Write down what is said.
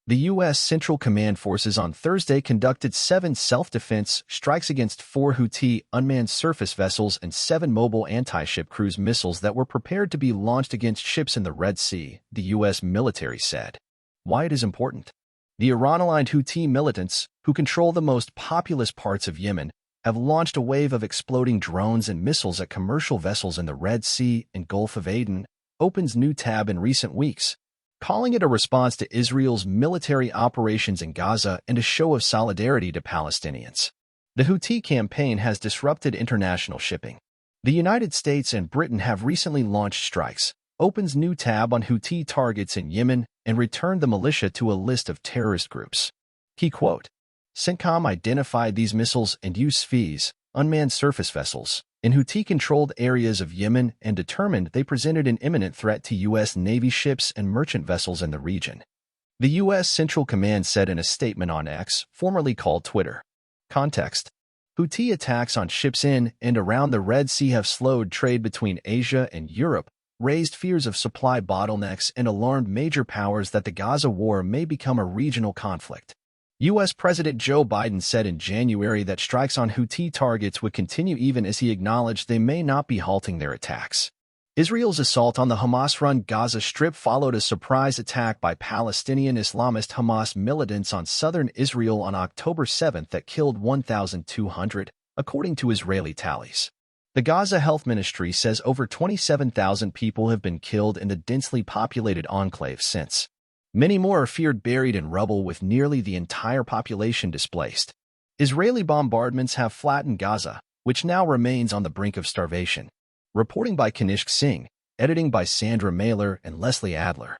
The U.S. Central Command forces on Thursday conducted 7 self-defense strikes against 4 Houthi unmanned surface vessels and 7 mobile anti-ship cruise missiles that were prepared to be launched against ships in the Red Sea, the U.S. military said. Why it is important? The Iran-aligned Houthi militants, who control the most populous parts of Yemen, have launched a wave of exploding drones and missiles at commercial vessels in the Red Sea and Gulf of Aden, opens new tab in recent weeks, calling it a response to Israel's military operations in Gaza and a show of solidarity to Palestinians. The Houthi campaign has disrupted international shipping. The United States and Britain have recently launched strikes, opens new tab on Houthi targets in Yemen, and returned the militia to a list of terrorist groups. Key quote: CENTCOM identified these missiles and USVs, unmanned surface vessels, in Houthi-controlled areas of Yemen and determined they presented an imminent threat to U.S. Navy ships and merchant vessels in the region. The U.S. Central Command said in a statement on X, formerly called Twitter. Context: Houthi attacks on ships in and around the Red Sea have slowed trade between Asia and Europe, raised fears of supply bottlenecks, and alarmed major powers that the Gaza war may become a regional conflict. U.S. President Joe Biden said in January that strikes on Houthi targets would continue even as he acknowledged they may not be halting their attacks. Israel's assault on the Hamas-run Gaza Strip followed a surprise attack by Palestinian Islamist Hamas militants on southern Israel on October 7 that killed 1,200, according to Israeli tallies. The Gaza Health Ministry says over 27,000 people have been killed in the densely populated enclave since. Many more are feared buried in rubble with nearly the entire population displaced. Israeli bombardments have flattened Gaza, which now remains on the brink of starvation. Reporting by Kanishk Singh, editing by Sandra Mailer and Leslie Adler.